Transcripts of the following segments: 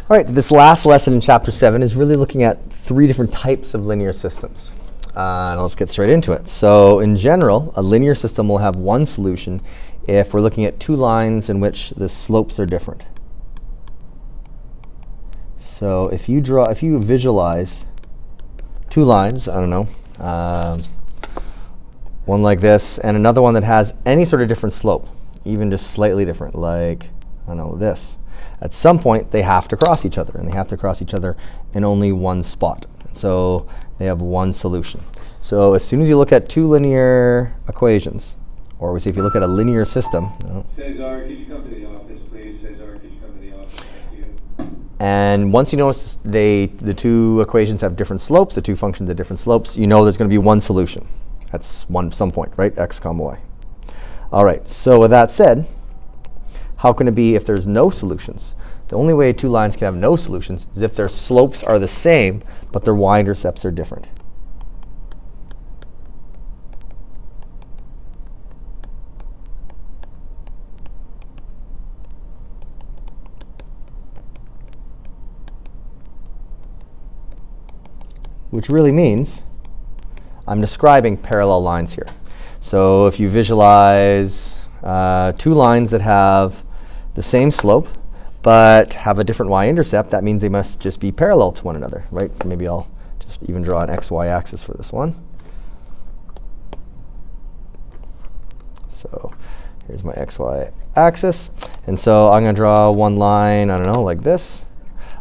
All right, this last lesson in Chapter 7 is really looking at 3 different types of linear systems. And let's get straight into it. So in general, a linear system will have one solution if we're looking at 2 lines in which the slopes are different. So if you visualize 2 lines, I don't know, one like this and another one that has any sort of different slope, even just slightly different, like, I don't know, this. At some point, they have to cross each other, and they have to cross each other in only one spot. So they have one solution. So as soon as you look at 2 linear equations, or we say if you look at a linear system. Cesar, could you come to the office, please? Cesar, could you come to the office? Thank you. And once you notice the 2 equations have different slopes, the 2 functions have different slopes, you know there's going to be one solution. That's some point, right? X comma y. All right, so with that said, how can it be if there's no solutions? The only way 2 lines can have no solutions is if their slopes are the same, but their y-intercepts are different. Which really means I'm describing parallel lines here. So if you visualize 2 lines that have the same slope but have a different y-intercept, that means they must just be parallel to one another, right? Maybe I'll just even draw an xy axis for this one. So here's my xy axis. And so I'm going to draw one line, I don't know, like this.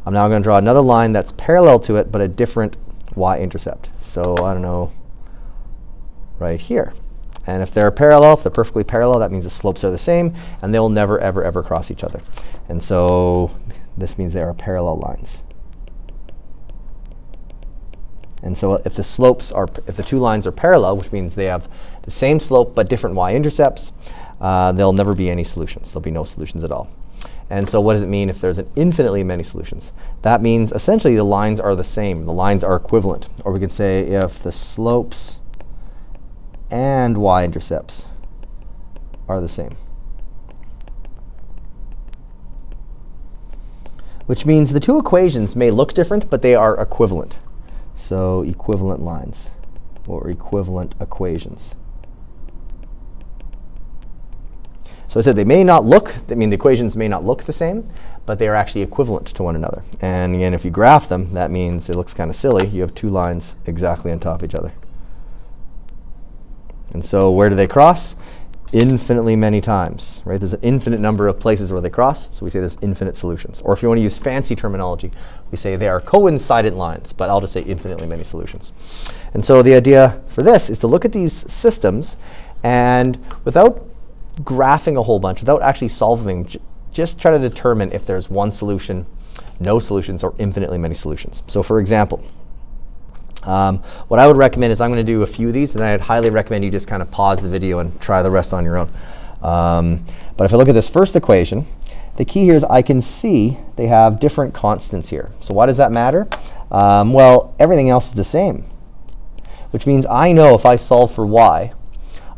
I'm now going to draw another line that's parallel to it but a different y-intercept. So I don't know, right here. And if they're parallel, if they're perfectly parallel, that means the slopes are the same, and they'll never, ever, ever cross each other. And so this means they are parallel lines. And so if the 2 lines are parallel, which means they have the same slope but different y-intercepts, there'll never be any solutions. There'll be no solutions at all. And so what does it mean if there's an infinitely many solutions? That means essentially the lines are the same. The lines are equivalent. Or we could say if the slopes and y-intercepts are the same. Which means the 2 equations may look different, but they are equivalent. So equivalent lines, or equivalent equations. So I said they may not look, I mean the equations may not look the same, but they are actually equivalent to one another. And again, if you graph them, that means it looks kind of silly. You have 2 lines exactly on top of each other. And so where do they cross? Infinitely many times, right? There's an infinite number of places where they cross, so we say there's infinite solutions. Or if you want to use fancy terminology, we say they are coincident lines, but I'll just say infinitely many solutions. And so the idea for this is to look at these systems and without graphing a whole bunch, without actually solving, just try to determine if there's one solution, no solutions, or infinitely many solutions. So for example, what I would recommend is I'm going to do a few of these, and I'd highly recommend you just kind of pause the video and try the rest on your own. But if I look at this first equation, the key here is I can see they have different constants here. So why does that matter? Well, everything else is the same, which means I know if I solve for y,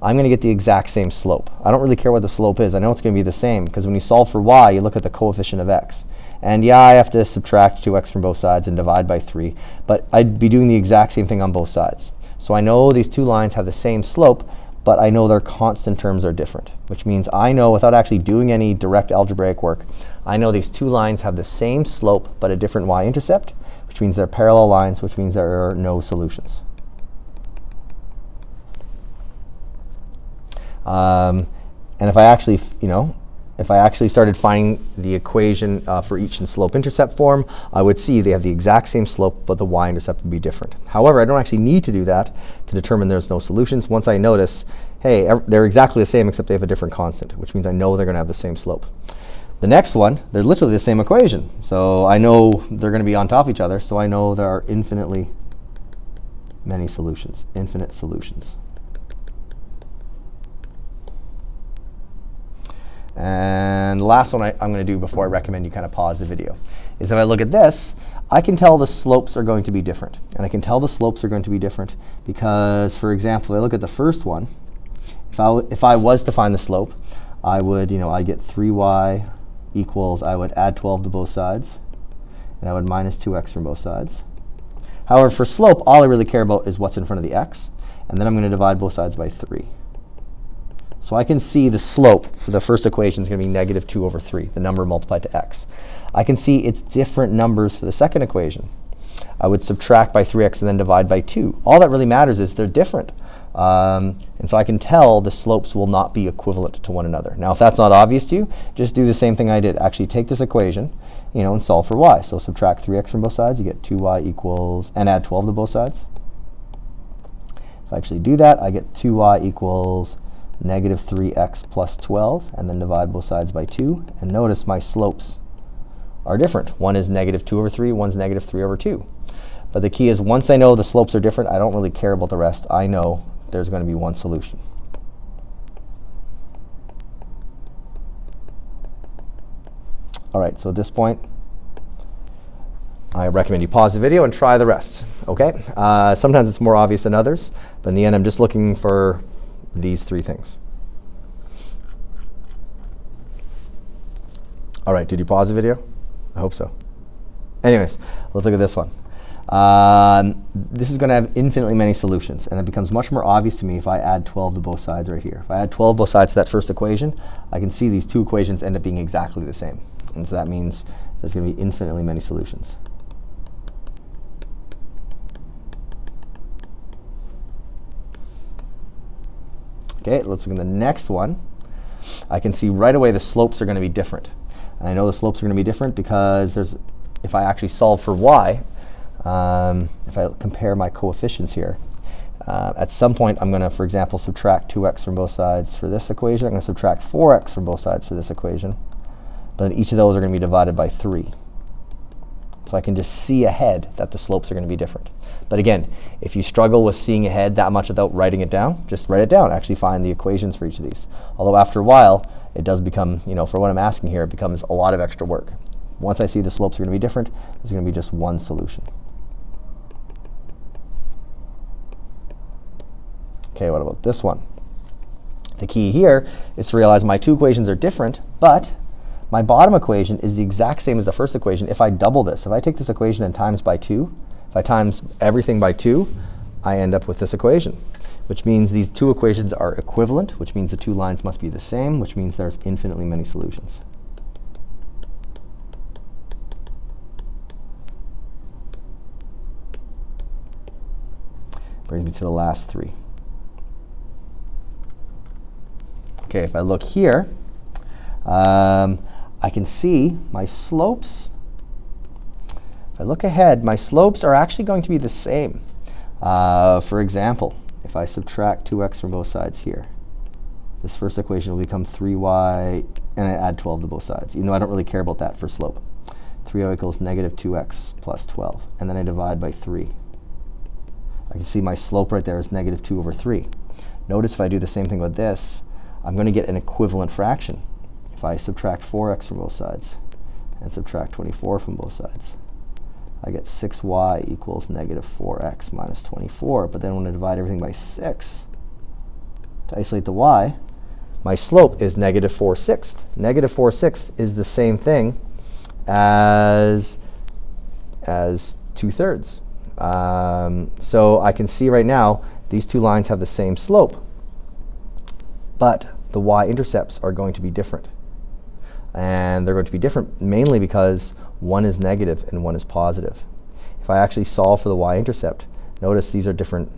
I'm going to get the exact same slope. I don't really care what the slope is. I know it's going to be the same, because when you solve for y, you look at the coefficient of x. And yeah, I have to subtract 2x from both sides and divide by 3. But I'd be doing the exact same thing on both sides. So I know these 2 lines have the same slope, but I know their constant terms are different. Which means I know, without actually doing any direct algebraic work, I know these 2 lines have the same slope but a different y-intercept, which means they're parallel lines, which means there are no solutions. And if I actually, if I actually started finding the equation for each in slope-intercept form, I would see they have the exact same slope, but the y-intercept would be different. However, I don't actually need to do that to determine there's no solutions. Once I notice, hey, they're exactly the same except they have a different constant, which means I know they're going to have the same slope. The next one, they're literally the same equation. So I know they're going to be on top of each other, so I know there are infinitely many solutions, infinite solutions. And the last one I'm going to do before I recommend you kind of pause the video is if I look at this, I can tell the slopes are going to be different. And I can tell the slopes are going to be different because, for example, if I look at the first one, if I was to find the slope, I would, I'd get 3y equals, I would add 12 to both sides. and I would minus 2x from both sides. However, for slope, all I really care about is what's in front of the x, and then I'm going to divide both sides by 3. So I can see the slope for the first equation is going to be negative 2 over 3, the number multiplied to x. I can see it's different numbers for the second equation. I would subtract by 3x and then divide by 2. All that really matters is they're different. And so I can tell the slopes will not be equivalent to one another. Now, if that's not obvious to you, just do the same thing I did. Actually take this equation, and solve for y. So subtract 3x from both sides, you get 2y equals, and add 12 to both sides. If I actually do that, I get 2y equals negative 3x plus 12, and then divide both sides by 2. And notice my slopes are different. One is negative 2 over 3, one's negative 3 over 2. But the key is, once I know the slopes are different, I don't really care about the rest. I know there's going to be one solution. All right, so at this point, I recommend you pause the video and try the rest. Okay? Sometimes it's more obvious than others, but in the end, I'm just looking for these 3 things. All right, did you pause the video? I hope so. Anyways, let's look at this one. This is going to have infinitely many solutions, and it becomes much more obvious to me if I add 12 to both sides right here. If I add 12 both sides to that first equation, I can see these 2 equations end up being exactly the same. And so that means there's going to be infinitely many solutions. Okay, let's look at the next one. I can see right away the slopes are going to be different. And I know the slopes are going to be different because if I actually solve for y, if I compare my coefficients here, at some point I'm going to, for example, subtract 2x from both sides for this equation. I'm going to subtract 4x from both sides for this equation. But then each of those are going to be divided by 3. So I can just see ahead that the slopes are going to be different. But again, if you struggle with seeing ahead that much without writing it down, just write it down. Actually find the equations for each of these. Although after a while, it does become, for what I'm asking here, it becomes a lot of extra work. Once I see the slopes are going to be different, there's going to be just one solution. Okay, what about this one? The key here is to realize my 2 equations are different, but my bottom equation is the exact same as the first equation if I double this. If I take this equation and times by 2, if I times everything by 2, I end up with this equation, which means these 2 equations are equivalent, which means the 2 lines must be the same, which means there's infinitely many solutions. Brings me to the last 3. Okay, if I look here, I can see my slopes. If I look ahead, my slopes are actually going to be the same. For example, if I subtract 2x from both sides here, this first equation will become 3y, and I add 12 to both sides, even though I don't really care about that for slope. 3y equals negative 2x plus 12, and then I divide by 3. I can see my slope right there is negative 2 over 3. Notice if I do the same thing with this, I'm going to get an equivalent fraction. If I subtract 4x from both sides and subtract 24 from both sides, I get 6y equals negative 4x minus 24. But then when I divide everything by 6 to isolate the y, my slope is negative 4/6. Negative 4/6 is the same thing as 2/3. So I can see right now these 2 lines have the same slope, but the y-intercepts are going to be different. And they're going to be different mainly because one is negative and one is positive. If I actually solve for the y-intercept, notice these are different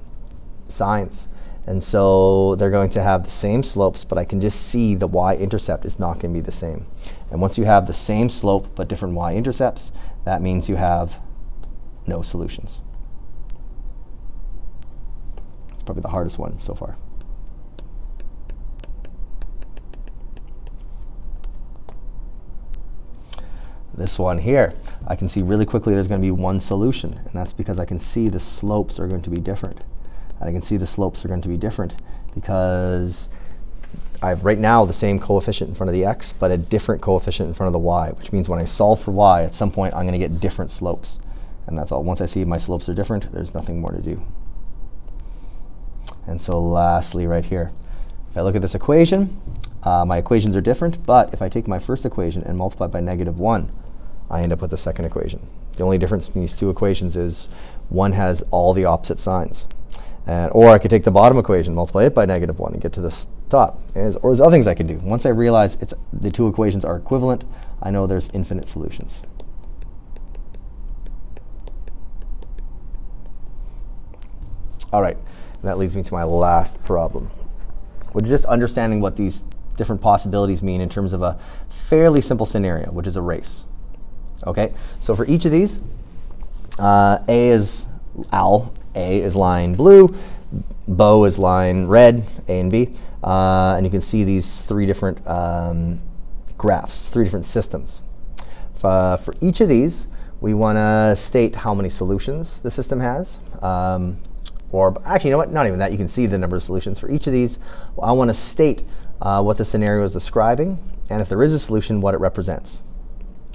signs. And so they're going to have the same slopes, but I can just see the y-intercept is not going to be the same. And once you have the same slope but different y-intercepts, that means you have no solutions. It's probably the hardest one so far. This one here, I can see really quickly there's going to be one solution, and that's because I can see the slopes are going to be different. And I can see the slopes are going to be different because I have right now the same coefficient in front of the x, but a different coefficient in front of the y, which means when I solve for y, at some point I'm going to get different slopes. And that's all. Once I see my slopes are different, there's nothing more to do. And so lastly right here, if I look at this equation, my equations are different, but if I take my first equation and multiply by -1, I end up with the second equation. The only difference between these two equations is one has all the opposite signs. Or I could take the bottom equation, multiply it by -1, and get to the top. Or there's other things I can do. Once I realize the two equations are equivalent, I know there's infinite solutions. All right, and that leads me to my last problem, which is just understanding what these different possibilities mean in terms of a fairly simple scenario, which is a race. Okay, so for each of these, A is Al, A is line blue, Bo is line red, A and B, and you can see these three different graphs, three different systems. For each of these, we want to state how many solutions the system has. Or actually, you know what? Not even that. You can see the number of solutions. For each of these, I want to state what the scenario is describing, and if there is a solution, what it represents.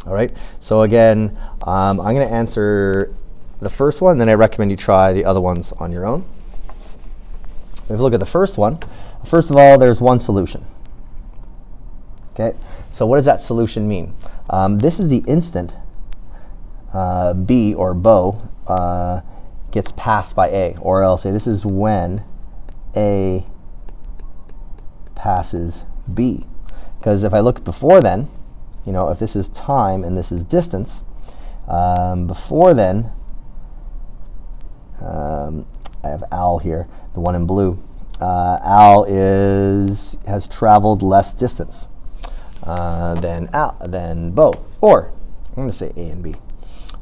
All right. So again, I'm going to answer the first one, then I recommend you try the other ones on your own. If you look at the first one, first of all, there's one solution. Okay. So what does that solution mean? This is the instant B, or Bo, gets passed by A, or I'll say this is when A passes B. Because if I look before then, you know, if this is time and this is distance, before then, I have Al here, the one in blue. Al has traveled less distance than Bo, or I'm going to say A and B.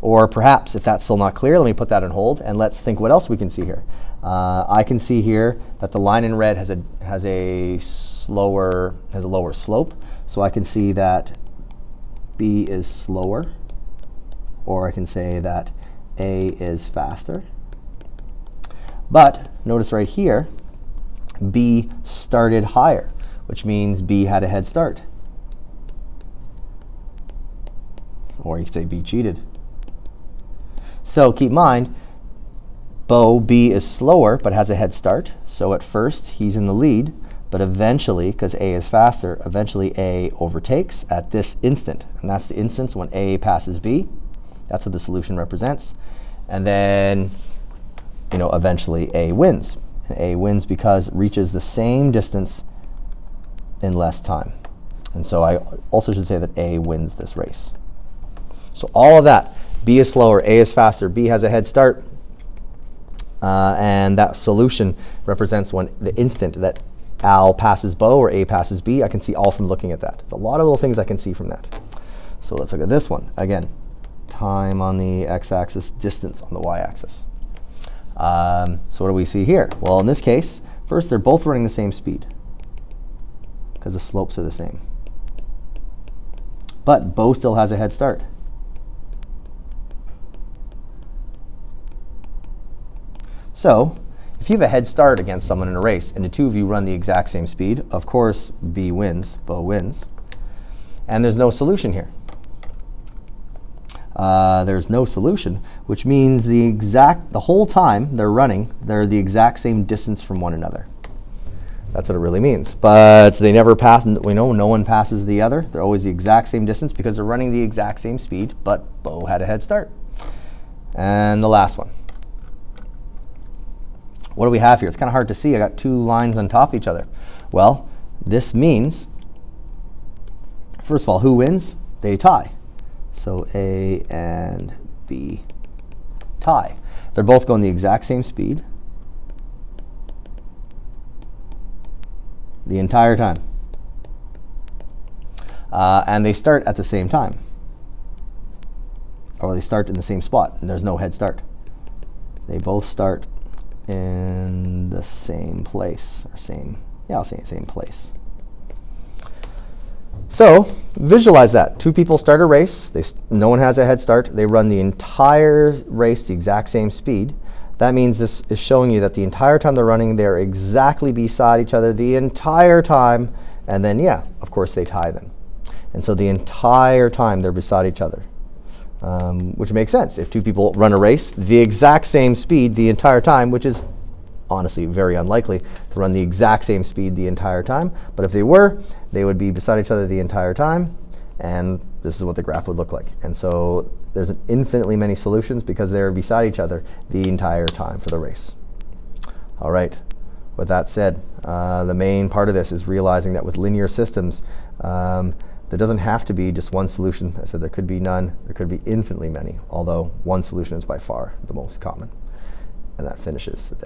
Or perhaps, if that's still not clear, let me put that on hold, and let's think what else we can see here. I can see here that the line in red has a lower slope, so I can see that B is slower, or I can say that A is faster. But notice right here, B started higher, which means B had a head start. Or you could say B cheated. So keep in mind, B is slower but has a head start. So at first he's in the lead, but eventually, because A is faster, eventually A overtakes at this instant. And that's the instance when A passes B. That's what the solution represents. And then, you know, eventually A wins. And A wins because it reaches the same distance in less time. And so I also should say that A wins this race. So all of that. B is slower, A is faster, B has a head start, and that solution represents when the instant that Al passes Bo or A passes B. I can see all from looking at that. There's a lot of little things I can see from that. So let's look at this one. Again, time on the x-axis, distance on the y-axis. So what do we see here? Well, in this case, first they're both running the same speed because the slopes are the same. But Bo still has a head start. So if you have a head start against someone in a race and the two of you run the exact same speed, of course B wins, Bo wins. And there's no solution here. There's no solution, which means the whole time they're running, they're the exact same distance from one another. That's what it really means. But they never pass, we know no one passes the other. They're always the exact same distance because they're running the exact same speed, but Bo had a head start. And the last one. What do we have here? It's kind of hard to see. I got two lines on top of each other. Well, this means, first of all, who wins? They tie. So A and B tie. They're both going the exact same speed the entire time. And they start at the same time. Or they start in the same spot, and there's no head start. They both start in the same place, or I'll say same place. So visualize that. Two people start a race. No one has a head start. They run the entire race the exact same speed. That means this is showing you that the entire time they're running, they're exactly beside each other the entire time. And then, yeah, of course, they tie them. And so the entire time they're beside each other, which makes sense. If two people run a race the exact same speed the entire time, which is honestly very unlikely to run the exact same speed the entire time. But if they were, they would be beside each other the entire time. And this is what the graph would look like. And so there's infinitely many solutions because they're beside each other the entire time for the race. All right. With that said, the main part of this is realizing that with linear systems, there doesn't have to be just one solution. I said there could be none. There could be infinitely many, although one solution is by far the most common. And that finishes the day.